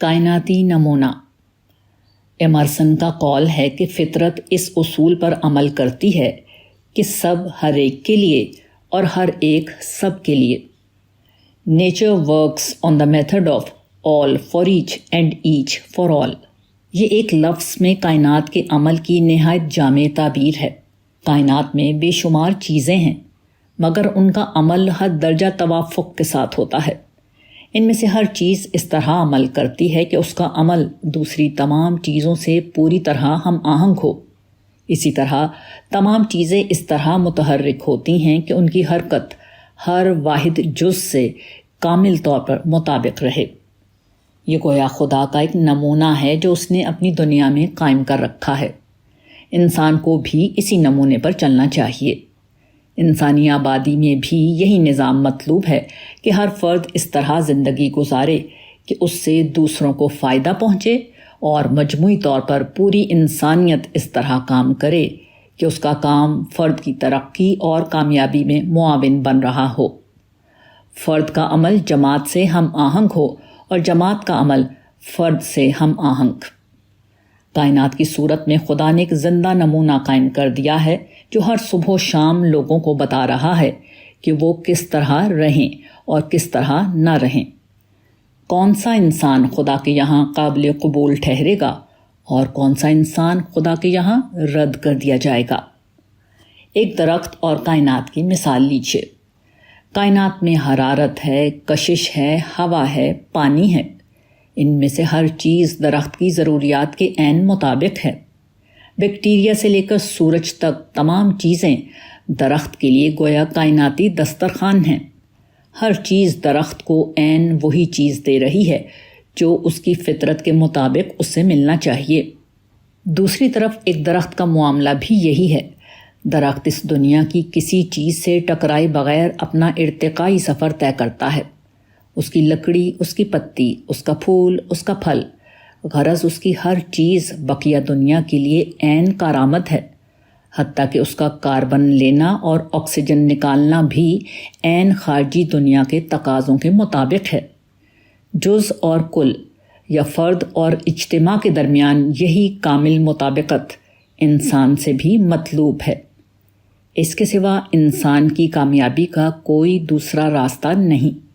کائناتی نمونہ۔ ایمرسن کا قول ہے کہ فطرت اس اصول پر عمل کرتی ہے کہ سب ہر ایک کے لیے اور ہر ایک سب کے لیے۔ Nature works on the method of all for each and each for all. یہ ایک لفظ میں کائنات کے عمل کی نہایت جامع تعبیر ہے۔ کائنات میں بے شمار چیزیں ہیں، مگر ان کا عمل حد درجہ توافق کے ساتھ ہوتا ہے۔ ان میں سے ہر چیز اس طرح عمل کرتی ہے کہ اس کا عمل دوسری تمام چیزوں سے پوری طرح ہم آہنگ ہو۔ اسی طرح تمام چیزیں اس طرح متحرک ہوتی ہیں کہ ان کی حرکت ہر واحد جز سے کامل طور پر مطابق رہے۔ یہ گویا خدا کا ایک نمونہ ہے جو اس نے اپنی دنیا میں قائم کر رکھا ہے۔ انسان کو بھی اسی نمونے پر چلنا چاہیے۔ انسانی آبادی میں بھی یہی نظام مطلوب ہے کہ ہر فرد اس طرح زندگی گزارے کہ اس سے دوسروں کو فائدہ پہنچے، اور مجموعی طور پر پوری انسانیت اس طرح کام کرے کہ اس کا کام فرد کی ترقی اور کامیابی میں معاون بن رہا ہو۔ فرد کا عمل جماعت سے ہم آہنگ ہو اور جماعت کا عمل فرد سے ہم آہنگ۔ کائنات کی صورت میں خدا نے ایک زندہ نمونہ قائم کر دیا ہے جو ہر صبح و شام لوگوں کو بتا رہا ہے کہ وہ کس طرح رہیں اور کس طرح نہ رہیں۔ کون سا انسان خدا کے یہاں قابل قبول ٹھہرے گا اور کون سا انسان خدا کے یہاں رد کر دیا جائے گا۔ ایک درخت اور کائنات کی مثال لیجیے۔ کائنات میں حرارت ہے، کشش ہے، ہوا ہے، پانی ہے۔ ان میں سے ہر چیز درخت کی ضروریات کے عین مطابق ہے۔ بیکٹیریا سے لے کر سورج تک تمام چیزیں درخت کے لیے گویا کائناتی دسترخوان ہیں۔ ہر چیز درخت کو عین وہی چیز دے رہی ہے جو اس کی فطرت کے مطابق اس سے ملنا چاہیے۔ دوسری طرف ایک درخت کا معاملہ بھی یہی ہے۔ درخت اس دنیا کی کسی چیز سے ٹکرائے بغیر اپنا ارتقائی سفر طے کرتا ہے۔ اس کی لکڑی، اس کی پتی، اس کا پھول، اس کا پھل، غرض اس کی ہر چیز بقیہ دنیا کے لیے عین کارآمد ہے۔ حتیٰ کہ اس کا کاربن لینا اور آکسیجن نکالنا بھی عین خارجی دنیا کے تقاضوں کے مطابق ہے۔ جز اور کل یا فرد اور اجتماع کے درمیان یہی کامل مطابقت انسان سے بھی مطلوب ہے۔ اس کے سوا انسان کی کامیابی کا کوئی دوسرا راستہ نہیں۔